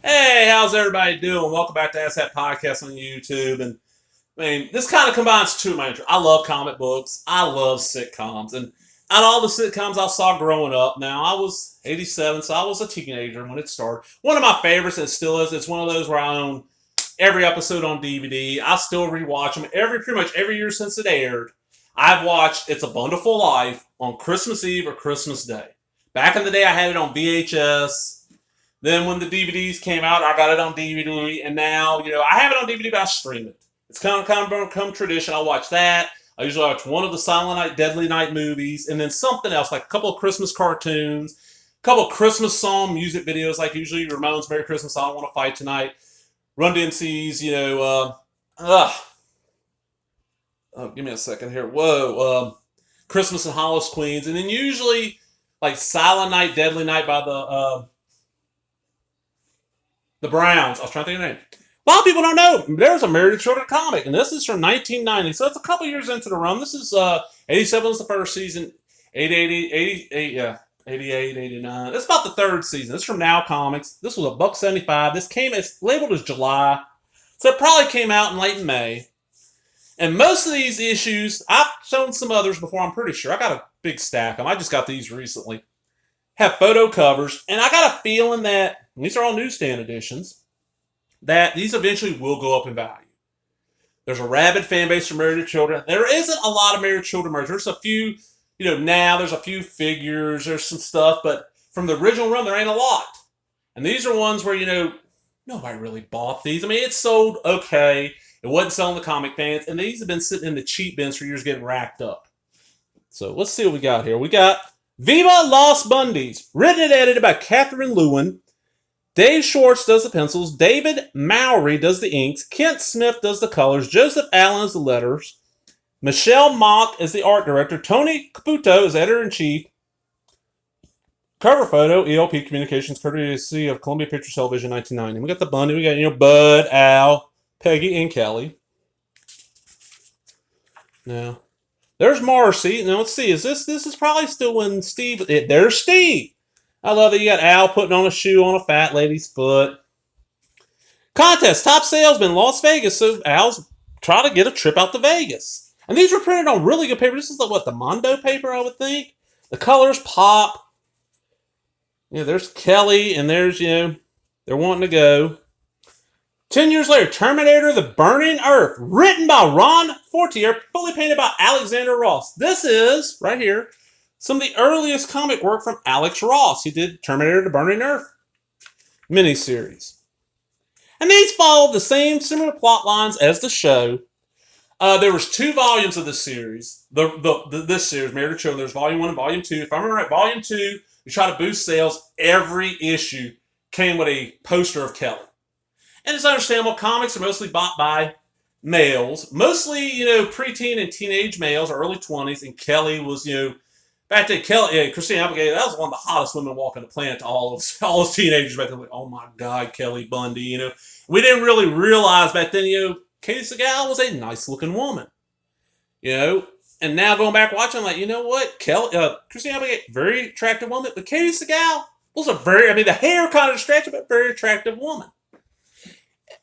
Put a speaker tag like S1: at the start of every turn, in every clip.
S1: Hey, how's everybody doing? Welcome back to Ask That Podcast on YouTube. And this kind of combines two of my interests. I love comic books. I love sitcoms. And out of all the sitcoms I saw growing up, now I was 87, so I was a teenager when it started. One of my favorites, and still is, it's one of those where I own every episode on DVD. I still rewatch them pretty much every year since it aired. I've watched It's a Wonderful Life on Christmas Eve or Christmas Day. Back in the day, I had it on VHS. Then when the DVDs came out, I got it on DVD, and now I have it on DVD, but I stream it. It's kind of become tradition. I watch that. I usually watch one of the Silent Night, Deadly Night movies, and then something else like a couple of Christmas cartoons, a couple of Christmas song music videos, like usually Ramones' "Merry Christmas," "I Don't Want to Fight Tonight," Run DMC's, give me a second here. Whoa, Christmas and Hollis Queens, and then usually like Silent Night, Deadly Night by the Browns. I was trying to think of the name. A lot of people don't know there's a Married to Children comic, and this is from 1990, so it's a couple years into the run. This is 87 was the first season, 88, yeah, 88, 89. It's about the third season. This is from Now Comics. This was a $1.75. It's labeled as July, so it probably came out in late May. And most of these issues, I've shown some others before, I'm pretty sure. I got a big stack of them. I just got these recently. Have photo covers, and I got a feeling that, and these are all newsstand editions, that these eventually will go up in value. There's a rabid fan base for Married to Children. There isn't a lot of Married to Children merch. There's a few, now there's a few figures, there's some stuff, but from the original run, there ain't a lot. And these are ones where, nobody really bought these. I mean, it sold okay. It wasn't selling the comic fans, and these have been sitting in the cheap bins for years getting racked up. So let's see what we got here. We got Viva Los Bundys, written and edited by Catherine Lewin. Dave Schwartz does the pencils. David Mowry does the inks. Kent Smith does the colors. Joseph Allen is the letters. Michelle Mock is the art director. Tony Caputo is editor-in-chief. Cover photo, ELP Communications, courtesy of Columbia Pictures Television, 1990. We got the Bundy. We got, Bud, Al, Peggy, and Kelly. Now, there's Marcy. Now, let's see. This is probably still when Steve... There's Steve. I love that you got Al putting on a shoe on a fat lady's foot. Contest, top salesman, Las Vegas. So Al's trying to get a trip out to Vegas. And these were printed on really good paper. This is the Mondo paper, I would think. The colors pop. There's Kelly, and there's, they're wanting to go. 10 years later, Terminator, The Burning Earth, written by Ron Fortier, fully painted by Alexander Ross. This is, right here, some of the earliest comic work from Alex Ross. He did Terminator, The Burning Earth miniseries. And these followed the same similar plot lines as the show. There was 2 volumes of this series. This series, Married to Children. There's volume 1 and volume 2. If I remember right, volume 2, you try to boost sales. Every issue came with a poster of Kelly. And it's understandable, comics are mostly bought by males. Mostly, preteen and teenage males, early 20s. And Kelly was, back then, Christina Applegate, that was one of the hottest women walking the planet to all those teenagers back then. Like, oh my God, Kelly Bundy, We didn't really realize back then, Katie Segal was a nice looking woman. And now going back watching, I'm like, you know what? Christina Applegate, very attractive woman, but Katie Segal was the hair kind of distracted, but very attractive woman.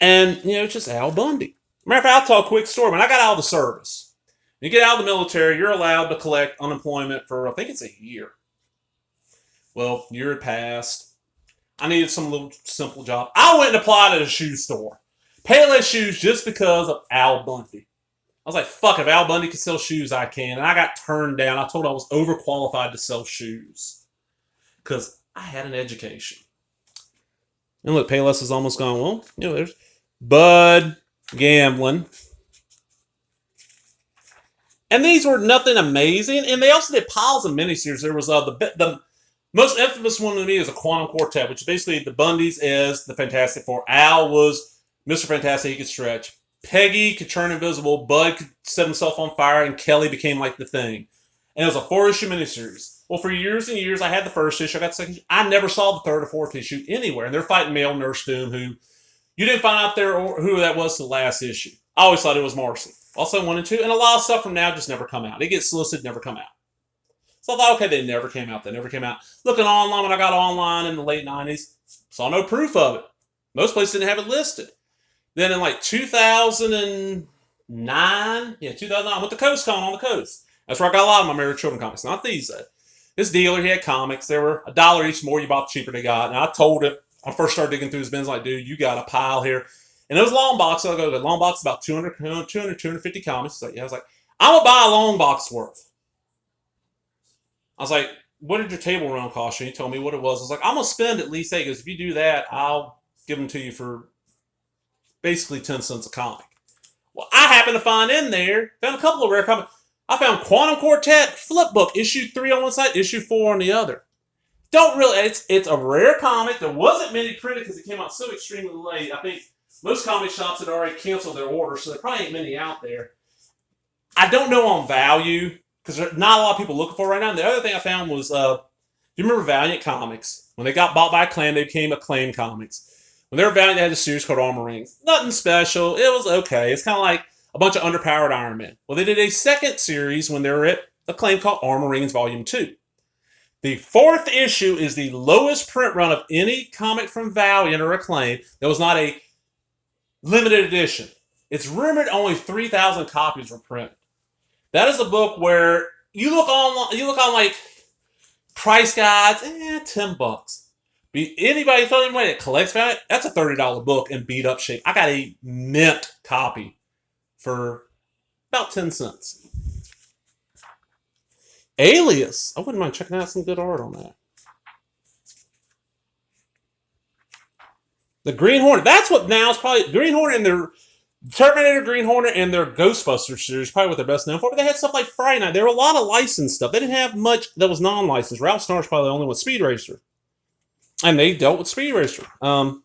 S1: And, it's just Al Bundy. Matter of fact, I'll tell a quick story. When I got out of the service, you get out of the military, you're allowed to collect unemployment for, I think it's a year. Well, year had passed. I needed some little simple job. I went and applied at a shoe store. Payless shoes just because of Al Bundy. I was like, fuck, if Al Bundy can sell shoes, I can. And I got turned down. I told I was overqualified to sell shoes. Because I had an education. And look, Payless is almost gone. Well, there's Bud Gambling. And these were nothing amazing. And they also did piles of miniseries. There was the most infamous one to me is a Quantum Quartet, which basically the Bundys is the Fantastic Four. Al was Mr. Fantastic, he could stretch. Peggy could turn invisible. Bud could set himself on fire. And Kelly became like the Thing. And it was a 4-issue miniseries. Well, for years and years, I had the first issue. I got the second issue. I never saw the third or fourth issue anywhere. And they're fighting male Nurse Doom, who you didn't find out there who that was the last issue. I always thought it was Marcy. Also 1 and 2. And a lot of stuff from now just never come out. It gets solicited, never come out. So I thought, okay, they never came out. Looking online when I got online in the late 90s, saw no proof of it. Most places didn't have it listed. Then in like 2009, 2009, I went to CoastCon on the coast. That's where I got a lot of my Married Children comics. Not these, though. This dealer, he had comics. They were $1 each. The more you bought, the cheaper they got. And I told him, I first started digging through his bins, like, dude, you got a pile here. And it was a long box. So I go, the long box is about 250 comics. So, yeah, I was like, I'm going to buy a long box worth. I was like, what did your table run cost you? He told me what it was. I was like, I'm going to spend at least 8. He goes, if you do that, I'll give them to you for basically 10 cents a comic. Well, I happened to find in there, found a couple of rare comics. I found Quantum Quartet flip book, issue 3 on one side, issue 4 on the other. Don't really, it's a rare comic. There wasn't many printed because it came out so extremely late. I think most comic shops had already canceled their order, so there probably ain't many out there. I don't know on value because there's not a lot of people looking for it right now. And the other thing I found was, do you remember Valiant Comics? When they got bought by Acclaim, they became Acclaim Comics. When they were Valiant, they had a series called Armor Rings. Nothing special. It was okay. It's kind of like a bunch of underpowered Iron Men. Well, they did a second series when they were at Acclaim called Armor Rings Volume 2. The 4th issue is the lowest print run of any comic from Valiant or Acclaim that was not a limited edition. It's rumored only 3,000 copies were printed. That is a book where you look on like price guides, $10. Anybody that collects Valiant, that's a $30 book in beat up shape. I got a mint copy for about 10 cents. Alias. I wouldn't mind checking out some good art on that. The Green Hornet. That's what now is probably Green Hornet and their Terminator, Green Hornet, and their Ghostbusters series, probably what they're best known for. But they had stuff like Friday Night. There were a lot of licensed stuff. They didn't have much that was non-licensed. Ralph Snar's probably the only one. Speed Racer. And they dealt with Speed Racer. And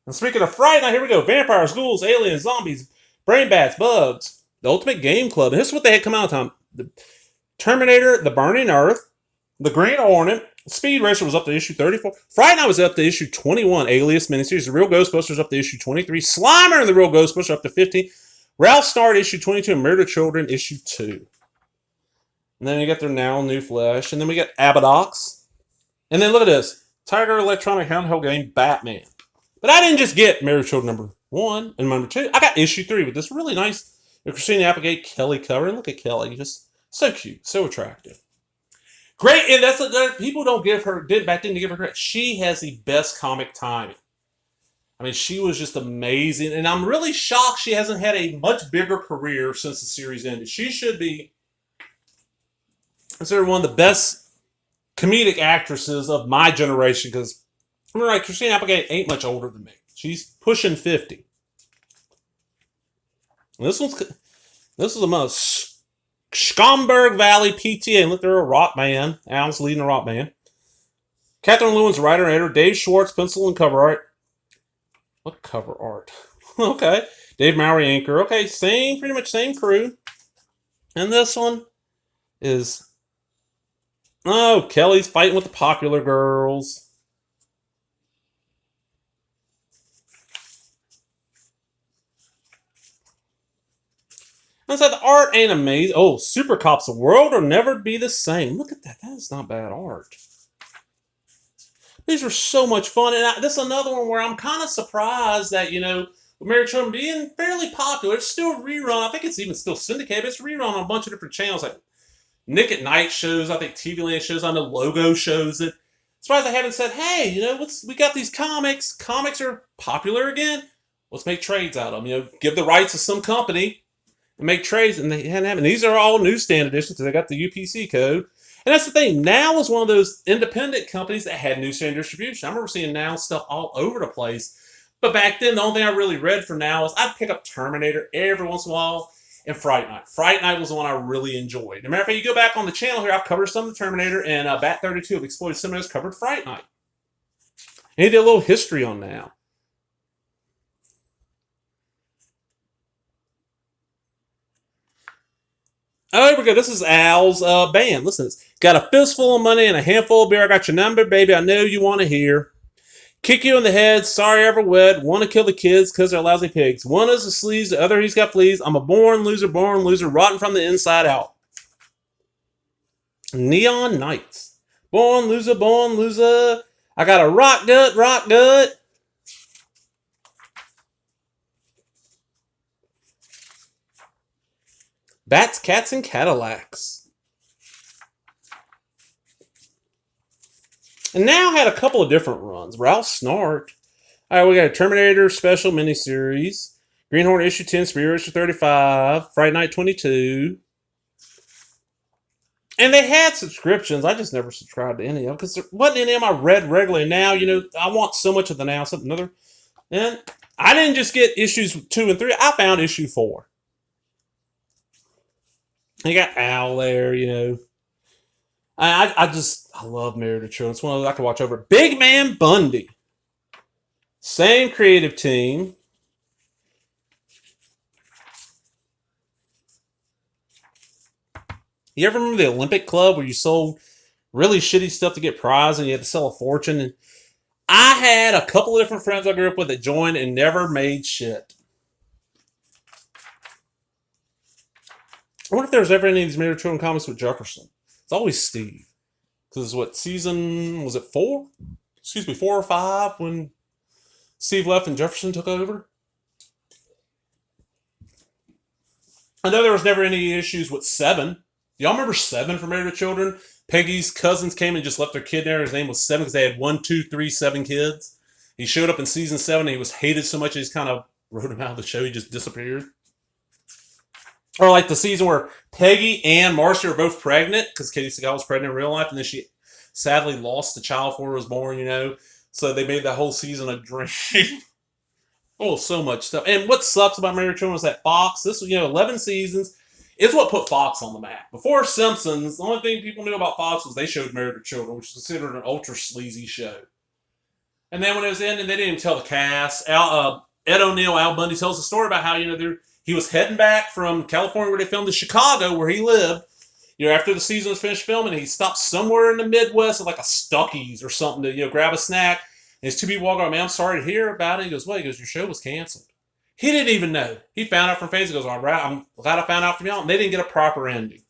S1: speaking of Friday Night, here we go. Vampires, ghouls, aliens, zombies, brain bats, bugs. The Ultimate Game Club. And this is what they had come out of time. The Terminator, The Burning Earth, The Green Hornet, Speed Racer was up to issue 34. Friday Night was up to issue 21. Alias miniseries. The Real Ghostbusters up to issue 23. Slimer and The Real Ghostbusters up to 15. Ralph Snart issue 22. And Murder Children issue 2. And then you got their now new flesh. And then we got Abadox. And then look at this. Tiger Electronic handheld game Batman. But I didn't just get Murder Children number 1 and number 2. I got issue 3 with this really nice Christina Applegate Kelly cover. And look at Kelly. Just so cute. So attractive. Great, and that's people don't give her back then to give her credit. She has the best comic timing. I mean, she was just amazing, and I'm really shocked she hasn't had a much bigger career since the series ended. She should be considered one of the best comedic actresses of my generation. Because remember, like Christina Applegate ain't much older than me. She's pushing 50. And this is the most. Schomburg Valley PTA, and look, they're a rock band. Al's leading a rock band. Catherine Lewin's writer and editor. Dave Schwartz, pencil and cover art. What cover art? Okay. Dave Mowry, anchor. Okay, pretty much same crew. And this one is... Oh, Kelly's fighting with the popular girls. I said the art ain't amazing. Oh, Super Cops, the world will never be the same. Look at that. That is not bad art. These were so much fun. And this is another one where I'm kind of surprised that, with Married Children being fairly popular, it's still rerun. I think it's even still syndicated, but it's rerun on a bunch of different channels. Like Nick at Night shows, I think TV Land shows, I know Logo shows it. Surprised I haven't said, hey, we got these comics. Comics are popular again. Let's make trades out of them. Give the rights to some company and make trades, and they hadn't happened. These are all newsstand editions, so they got the UPC code. And that's the thing. Now is one of those independent companies that had newsstand distribution. I remember seeing Now stuff all over the place. But back then, the only thing I really read for Now is I'd pick up Terminator every once in a while and Fright Night. Fright Night was the one I really enjoyed. As a matter of fact, you go back on the channel here, I've covered some of the Terminator, and Bat32 of Exploited Cinemas covered Fright Night. And he did a little history on Now. Oh, here we go. This is Al's band. Listen, it's got a fistful of money and a handful of beer. I got your number, baby. I know you want to hear. Kick you in the head. Sorry I ever wed. Want to kill the kids because they're lousy pigs. One is a sleaze. The other, he's got fleas. I'm a born loser, rotten from the inside out. Neon Knights. Born loser, born loser. I got a rock gut, rock gut. Bats, Cats, and Cadillacs. And now had a couple of different runs. Ralph Snart. All right, we got a Terminator Special miniseries. Green Hornet issue 10, Spirit issue 35, Friday Night 22. And they had subscriptions. I just never subscribed to any of them because there wasn't any of them I read regularly. Now, I want so much of the now, something other. And I didn't just get issues 2 and 3. I found issue 4. You got Al there, I love Married to Children. It's one of those I can watch over. Big Man Bundy. Same creative team. You ever remember the Olympic Club where you sold really shitty stuff to get prizes and you had to sell a fortune? And I had a couple of different friends I grew up with that joined and never made shit. I wonder if there's ever any of these Married Children comics with Jefferson. It's always Steve. Because what season, was it 4? 4 or 5 when Steve left and Jefferson took over? I know there was never any issues with 7. Y'all remember 7 from Married to Children? Peggy's cousins came and just left their kid there. His name was 7 because they had 1, 2, 3, 7 kids. He showed up in season 7 and he was hated so much he just kind of wrote him out of the show. He just disappeared. Or like the season where Peggy and Marcy were both pregnant because Katie Seagal was pregnant in real life and then she sadly lost the child before it was born, So they made that whole season a dream. Oh, so much stuff. And what sucks about Married to Children is that Fox, this was, 11 seasons. It's what put Fox on the map. Before Simpsons, the only thing people knew about Fox was they showed Married to Children, which is considered an ultra sleazy show. And then when it was ending, they didn't even tell the cast. Ed O'Neill, Al Bundy, tells the story about how, he was heading back from California where they filmed to Chicago where he lived. After the season was finished filming, he stopped somewhere in the Midwest at like a Stuckey's or something to, grab a snack. And his 2 people walk on, man, I'm sorry to hear about it. He goes, what? He goes, your show was canceled. He didn't even know. He found out from Facebook. He goes, all right, I'm glad I found out from y'all. And they didn't get a proper ending.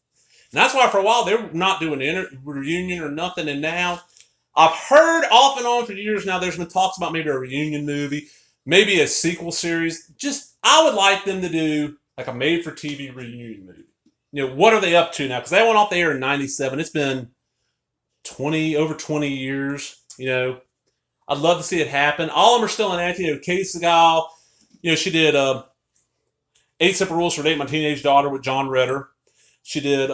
S1: And that's why for a while they were not doing an reunion or nothing. And now I've heard off and on for years now there's been talks about maybe a reunion movie, maybe a sequel series. I would like them to do like a made-for-TV reunion movie. What are they up to now? Because they went off the air in 97. It's been over 20 years. I'd love to see it happen. All of them are still in acting. Katie Seagal, she did 8 Separate Rules for Dating My Teenage Daughter with John Ritter. She did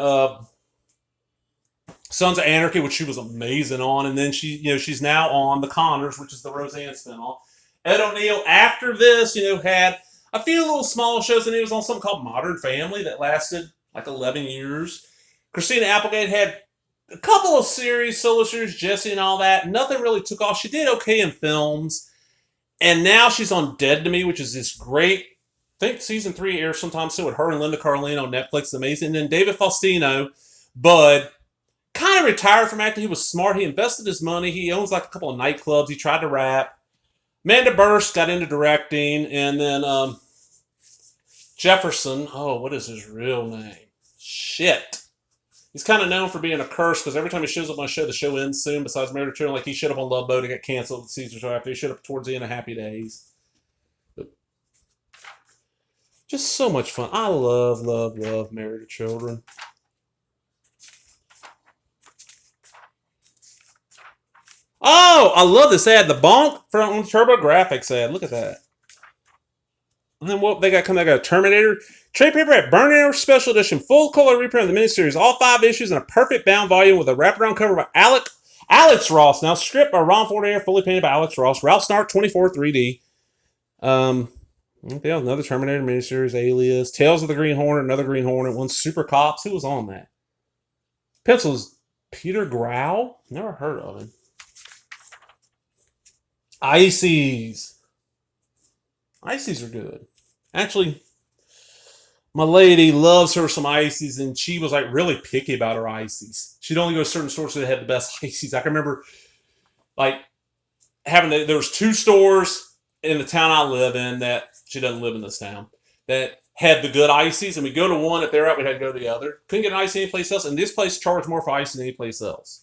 S1: Sons of Anarchy, which she was amazing on. And then she's now on The Connors, which is the Roseanne spinoff. Ed O'Neill, after this, had a few little small shows, and he was on something called Modern Family that lasted like 11 years. Christina Applegate had a couple of solo series, Jesse and all that. Nothing really took off. She did okay in films. And now she's on Dead to Me, which is this great, I think season 3 airs sometime soon with her and Linda Carlino on Netflix. Amazing. And then David Faustino, Bud, kind of retired from acting. He was smart. He invested his money. He owns like a couple of nightclubs. He tried to rap. Amanda Burst got into directing. And then Jefferson, what is his real name? Shit. He's kind of known for being a curse because every time he shows up on a show, the show ends soon. Besides Married to Children, like he showed up on Love Boat and got canceled the season show after. He showed up towards the end of Happy Days. But just so much fun. I love, love, love Married to Children. Oh, I love this ad. The Bonk from TurboGrafx ad. Look at that. And then what they got coming? They got a Terminator trade paperback Burnout Special Edition, full color reprint of the miniseries, all 5 issues in a perfect bound volume with a wraparound cover by Alex Ross. Now script by Ron Fortier, fully painted by Alex Ross. Ralph Snart, 24 3D. Another Terminator miniseries, Alias, Tales of the Green Hornet, another Green Hornet one, Super Cops. Who was on that? Pencils, Peter Grau. Never heard of him. Ices. Ices are good. Actually, my lady loves her some ices, and she was like really picky about her ices. She'd only go to certain stores that had the best ices. I can remember like there was 2 stores in the town I live in that she doesn't live in this town that had the good ices, and we go to one. If they're out, we had to go to the other. Couldn't get an ice anyplace else, and this place charged more for ice than any place else.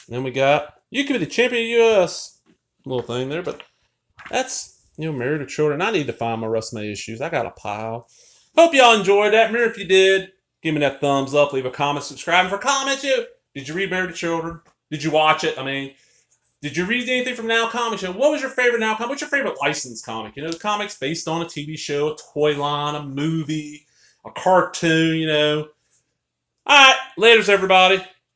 S1: And then we got You Could Be the Champion of the U.S. little thing there, but that's Married to Children. I need to find my Russ May issues. I got a pile. Hope y'all enjoyed that. Remember, if you did, give me that thumbs up, leave a comment, subscribe. And for comments, did you read Married to Children? Did you watch it? I mean, did you read anything from Now Comics? What was your favorite Now comic? What's your favorite licensed comic? The comics based on a TV show, a toy line, a movie, a cartoon, All right, laters, everybody.